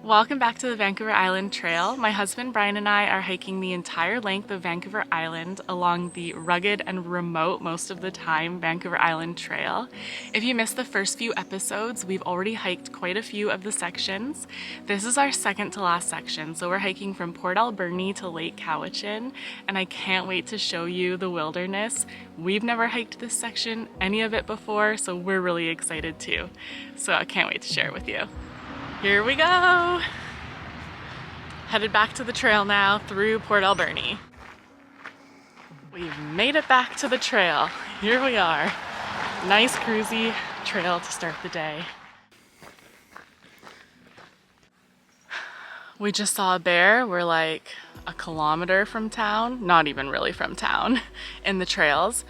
Welcome back to the Vancouver Island Trail. My husband Brian and I are hiking the entire length of Vancouver Island along the rugged and remote, most of the time, Vancouver Island Trail. If you missed the first few episodes, we've already hiked quite a few of the sections. This is our second to last section, so we're hiking from Port Alberni to Lake Cowichan, and I can't wait to show you the wilderness. We've never hiked this section, any of it before, so we're really excited too. So I can't wait to share it with you. Here we go! Headed back to the trail now through Port Alberni. We've made it back to the trail. Here we are. Nice cruisy trail to start the day. We just saw a bear. We're like a kilometer from town, not even really from town, in the trails.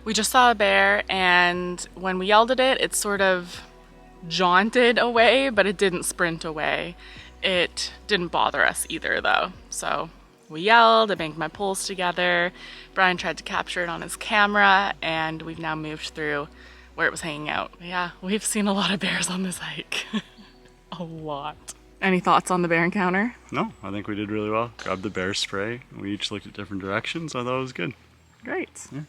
We just saw a bear, and when we yelled at it, it sort of jaunted away, but it didn't sprint away. It didn't bother us either though. So we yelled, I banged my poles together. Brian tried to capture it on his camera, and we've now moved through where it was hanging out. Yeah, we've seen a lot of bears on this hike. A lot. Any thoughts on the bear encounter? No, I think we did really well. Grabbed the bear spray. We each looked at different directions. I thought it was good. Great. Yeah.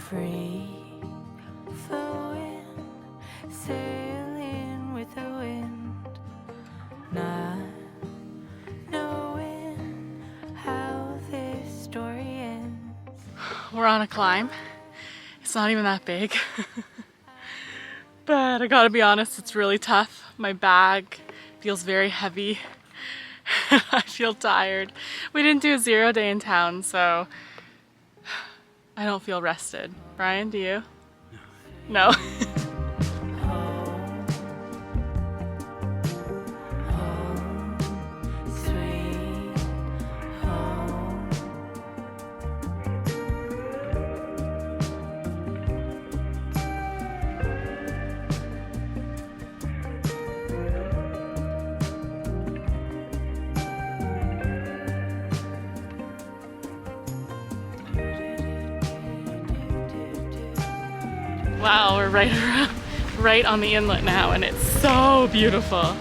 Free flowing, sailing with the wind, not knowing how this story ends. We're on a climb. It's not even that big. But I gotta be honest, it's really tough. My bag feels very heavy. I feel tired. We didn't do a 0 day in town, so I don't feel rested. Brian, do you? No. Wow, we're right on the inlet now, and it's so beautiful.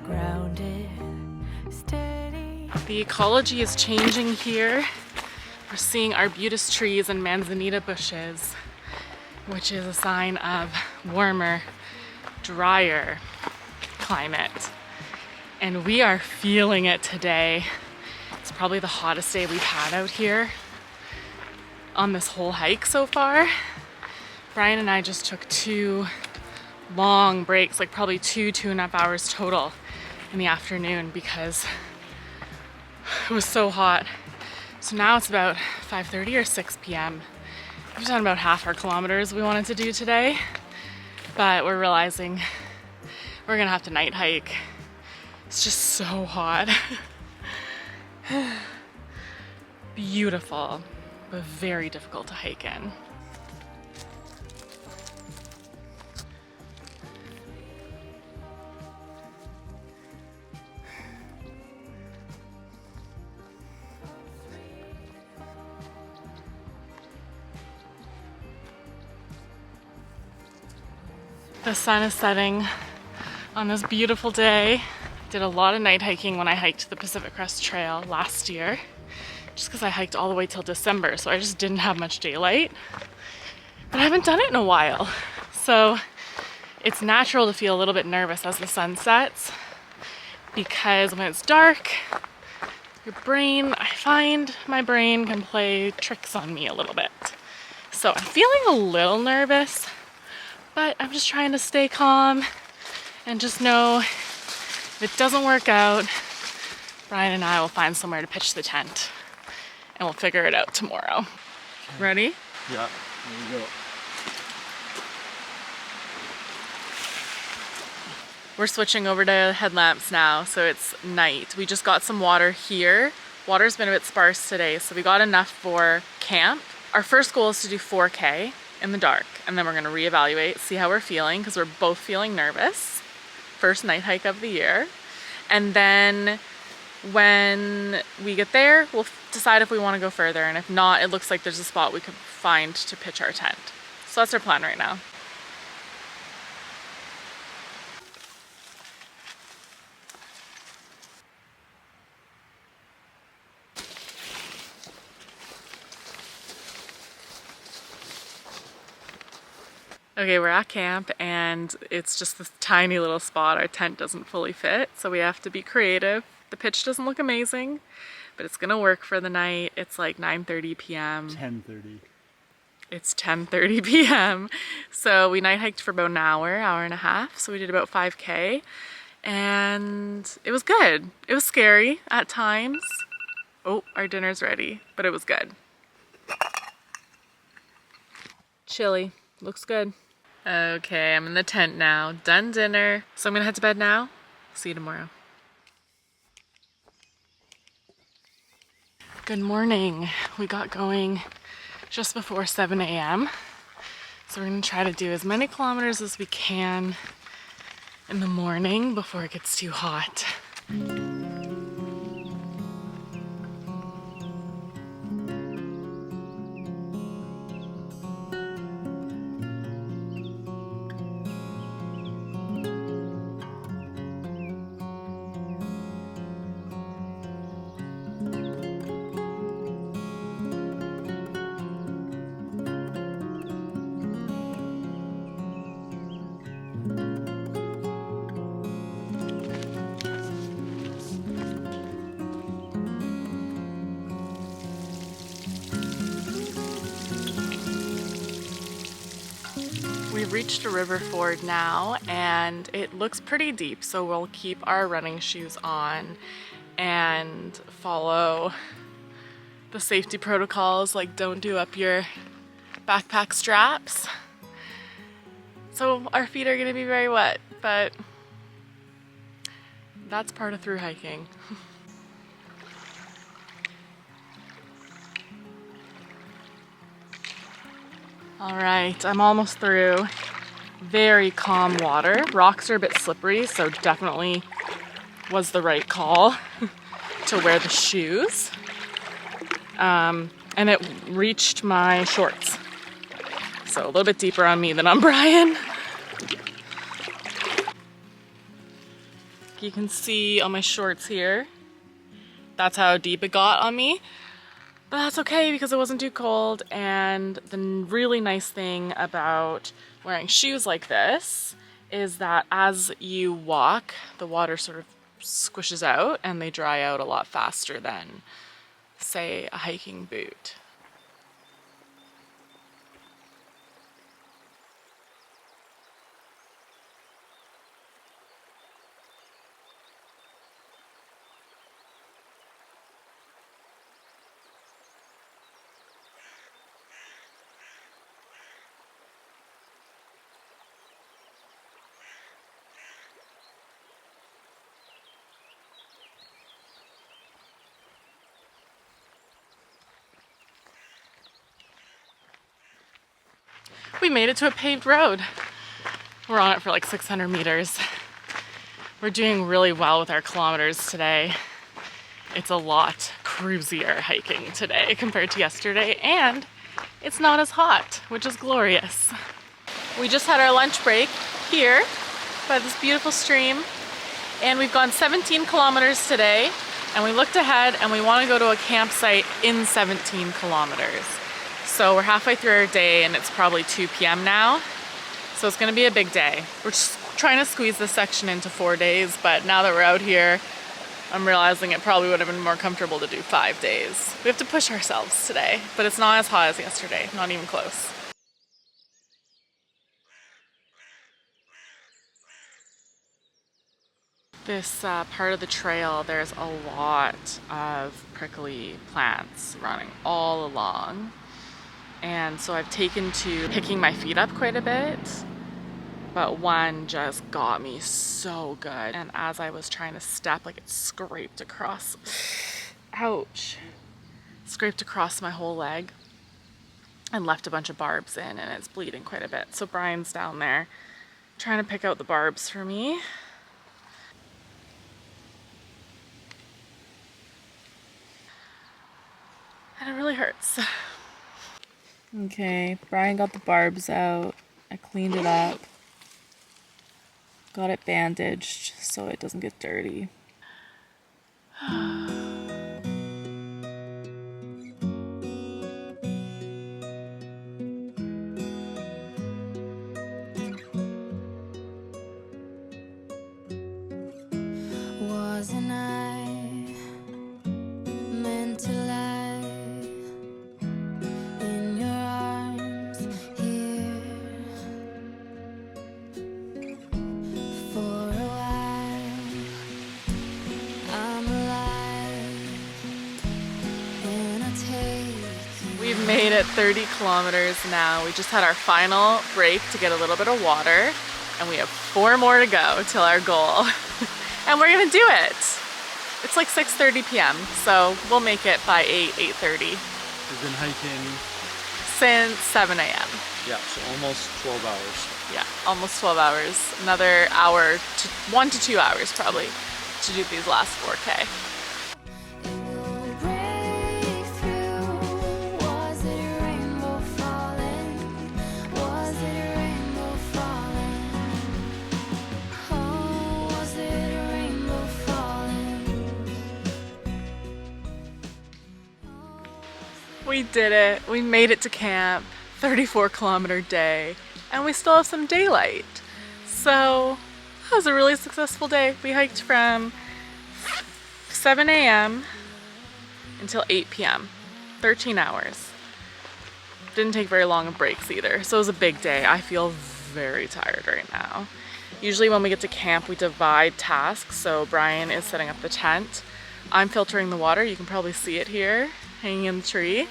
Grounded, steady. The ecology is changing here. We're seeing arbutus trees and manzanita bushes, which is a sign of warmer, drier climate. And we are feeling it today. It's probably the hottest day we've had out here on this whole hike so far. Brian and I just took 2 long breaks, like probably 2.5 hours total in the afternoon because it was so hot. So now it's about 5:30 or 6 p.m. We've done about half our kilometers we wanted to do today, but we're realizing we're gonna have to night hike. It's just so hot. Beautiful, but very difficult to hike in. The sun is setting on this beautiful day. Did a lot of night hiking when I hiked the Pacific Crest Trail last year, just because I hiked all the way till December, so I just didn't have much daylight. But I haven't done it in a while, so it's natural to feel a little bit nervous as the sun sets, because when it's dark, I find my brain can play tricks on me a little bit. So I'm feeling a little nervous, but I'm just trying to stay calm and just know if it doesn't work out, Brian and I will find somewhere to pitch the tent, and we'll figure it out tomorrow. Ready? Yeah, there we go. We're switching over to headlamps now, so it's night. We just got some water here. Water's been a bit sparse today, so we got enough for camp. Our first goal is to do 4K, in the dark, and then we're gonna reevaluate, see how we're feeling, because we're both feeling nervous. First night hike of the year. And then when we get there, we'll decide if we want to go further, and if not, it looks like there's a spot we could find to pitch our tent. So that's our plan right now. Okay, we're at camp and it's just this tiny little spot. Our tent doesn't fully fit, so we have to be creative. The pitch doesn't look amazing, but it's gonna work for the night. It's like 9:30 p.m. 10:30. It's 10:30 p.m. So we night hiked for about an hour and a half. So we did about 5K and it was good. It was scary at times. Oh, our dinner's ready, but it was good. Chili, looks good. Okay, I'm in the tent now, done dinner. So I'm gonna head to bed now. See you tomorrow. Good morning. We got going just before 7 a.m. So we're gonna try to do as many kilometers as we can in the morning before it gets too hot. We've reached a river ford now and it looks pretty deep, so we'll keep our running shoes on and follow the safety protocols, like don't do up your backpack straps. So our feet are gonna be very wet, but that's part of through hiking. All right, I'm almost through. Very calm water. Rocks are a bit slippery, so definitely was the right call to wear the shoes. And it reached my shorts. So a little bit deeper on me than on Brian. You can see on my shorts here, that's how deep it got on me. But that's okay because it wasn't too cold, and the really nice thing about wearing shoes like this is that as you walk, the water sort of squishes out and they dry out a lot faster than, say, a hiking boot. We made it to a paved road. We're on it for like 600 meters. We're doing really well with our kilometers today. It's a lot cruisier hiking today compared to yesterday, and it's not as hot, which is glorious. We just had our lunch break here by this beautiful stream, and we've gone 17 kilometers today, and we looked ahead and we want to go to a campsite in 17 kilometers. So we're halfway through our day and it's probably 2 p.m. now. So it's gonna be a big day. We're just trying to squeeze this section into 4 days, but now that we're out here, I'm realizing it probably would have been more comfortable to do 5 days. We have to push ourselves today, but it's not as hot as yesterday, not even close. This part of the trail, there's a lot of prickly plants running all along. And so I've taken to picking my feet up quite a bit, but one just got me so good. And as I was trying to step, like it scraped across, ouch, scraped across my whole leg. and left a bunch of barbs in, and it's bleeding quite a bit. So Brian's down there trying to pick out the barbs for me. And it really hurts. Okay, Brian got the barbs out. I cleaned it up. Got it bandaged so it doesn't get dirty. Wasn't I meant to lie in your arms here for a while? I'm alive and I take. We've made it 30 kilometers now. We just had our final break to get a little bit of water, and we have 4 more to go till our goal. And we're gonna do it. It's like 6:30 p.m. so we'll make it by 8:30. We've been hiking Since 7 a.m. Yeah, so almost 12 hours. Yeah, almost 12 hours. Another hour, 1 to 2 hours probably, to do these last 4K. We did it. We made it to camp. 34-kilometer day, and we still have some daylight. So that was a really successful day. We hiked from 7 a.m. until 8 p.m. 13 hours. Didn't take very long of breaks either. So it was a big day. I feel very tired right now. Usually when we get to camp, we divide tasks. So Brian is setting up the tent. I'm filtering the water. You can probably see it here, hanging in the tree.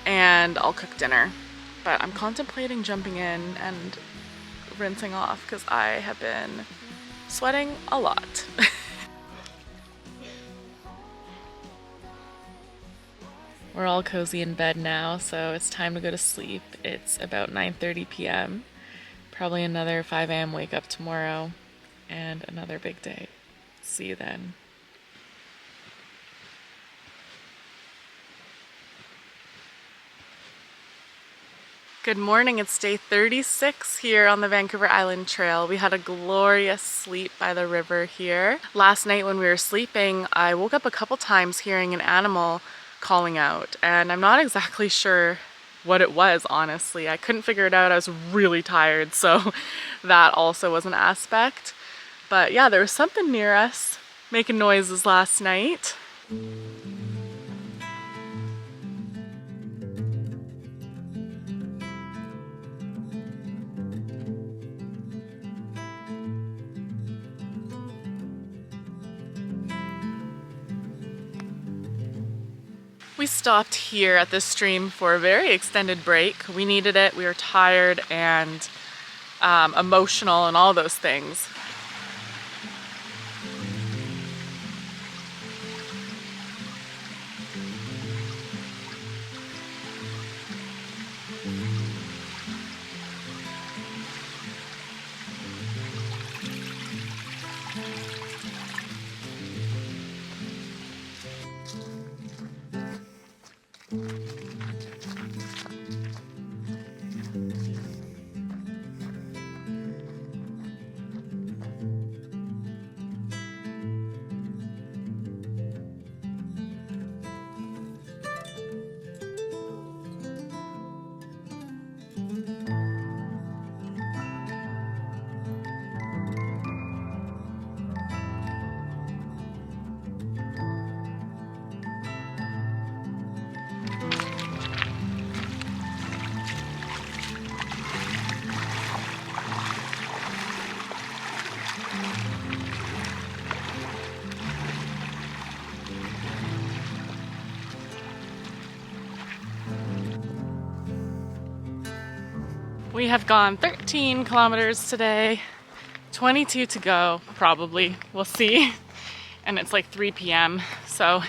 And I'll cook dinner. But I'm contemplating jumping in and rinsing off because I have been sweating a lot. We're all cozy in bed now, so it's time to go to sleep. It's about 9:30 p.m. Probably another 5 a.m. wake up tomorrow and another big day. See you then. Good morning, it's day 36 here on the Vancouver Island Trail. We had a glorious sleep by the river here. Last night when we were sleeping, I woke up a couple times hearing an animal calling out, and I'm not exactly sure what it was, honestly. I couldn't figure it out. I was really tired, so that also was an aspect. But yeah, there was something near us making noises last night. We stopped here at this stream for a very extended break. We needed it. We were tired and emotional and all those things. We have gone 13 kilometers today, 22 to go, probably, we'll see. And it's like 3 p.m, so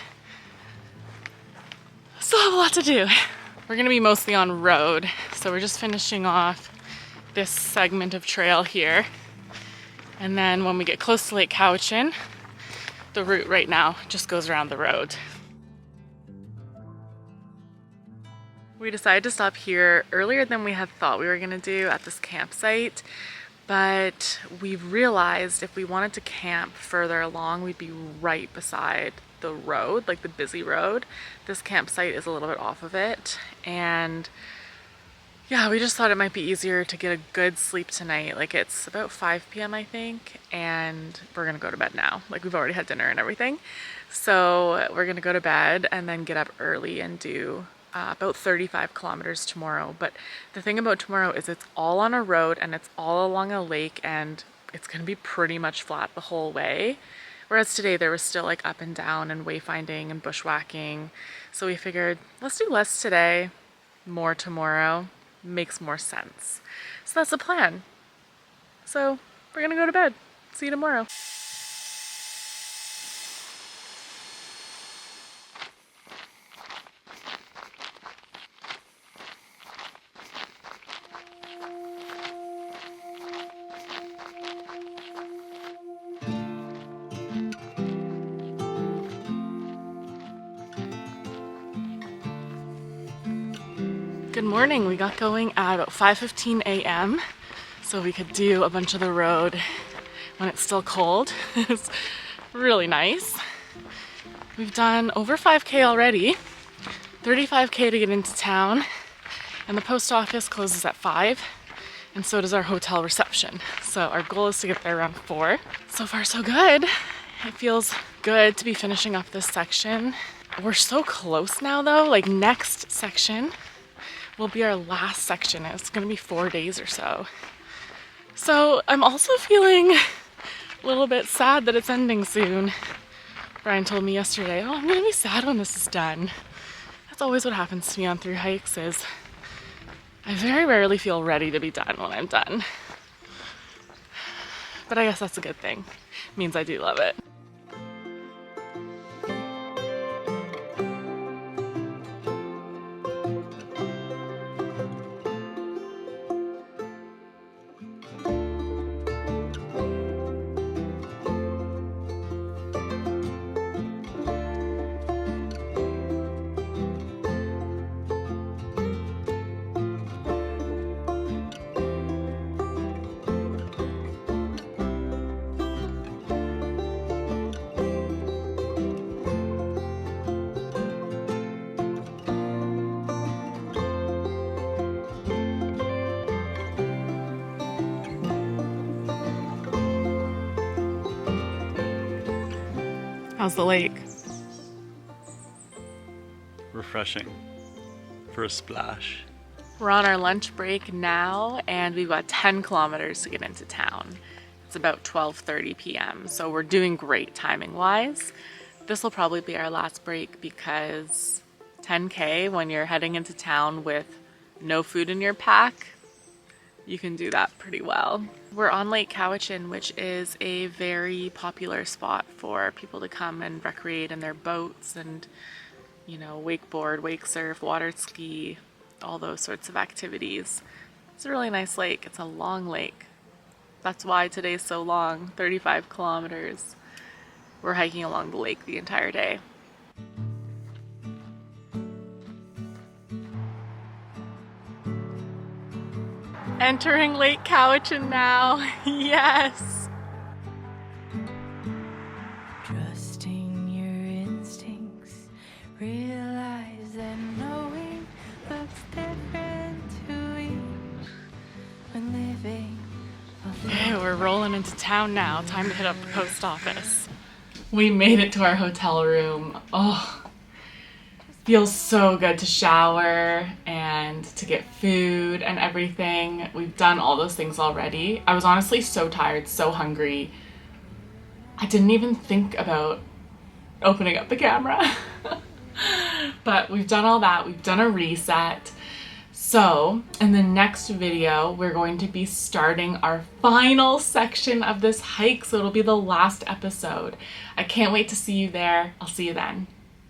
still have a lot to do. We're gonna be mostly on road, so we're just finishing off this segment of trail here. And then when we get close to Lake Cowichan, the route right now just goes around the road. We decided to stop here earlier than we had thought we were gonna do at this campsite, but we realized if we wanted to camp further along, we'd be right beside the road, like the busy road. This campsite is a little bit off of it, and yeah, we just thought it might be easier to get a good sleep tonight. Like, it's about 5 p.m. I think, and we're gonna go to bed now. Like, we've already had dinner and everything. So we're gonna go to bed and then get up early and do about 35 kilometers tomorrow. But the thing about tomorrow is it's all on a road and it's all along a lake, and it's gonna be pretty much flat the whole way. Whereas today there was still like up and down and wayfinding and bushwhacking. So we figured, let's do less today, more tomorrow. Makes more sense. So that's the plan. So we're gonna go to bed. See you tomorrow. Good morning. We got going at about 5:15 a.m. so we could do a bunch of the road when it's still cold. It's really nice. We've done over 5K already, 35K to get into town, and the post office closes at 5, and so does our hotel reception. So our goal is to get there around 4. So far so good. It feels good to be finishing up this section. We're so close now though, like next section will be our last section. It's gonna be 4 days or so. So I'm also feeling a little bit sad that it's ending soon. Brian told me yesterday, oh, I'm gonna be sad when this is done. That's always what happens to me on through hikes is I very rarely feel ready to be done when I'm done. But I guess that's a good thing. It means I do love it. How's the lake? Refreshing for a splash. We're on our lunch break now, and we've got 10 kilometers to get into town. It's about 12:30 p.m., so we're doing great timing-wise. This will probably be our last break because 10K, when you're heading into town with no food in your pack, you can do that pretty well. We're on Lake Cowichan, which is a very popular spot for people to come and recreate in their boats and, you know, wakeboard, wake surf, water ski, all those sorts of activities. It's a really nice lake. It's a long lake. That's why today's so long, 35 kilometers. We're hiking along the lake the entire day. Entering Lake Cowichan now. Yes. Trusting your instincts, realize that knowing looks different to each when living. Okay, we're rolling into town now. Time to hit up the post office. We made it to our hotel room. Oh, feels so good to shower and to get food and everything. We've done all those things already. I was honestly so tired, so hungry. I didn't even think about opening up the camera. But we've done all that. We've done a reset. So in the next video, we're going to be starting our final section of this hike. So it'll be the last episode. I can't wait to see you there. I'll see you then.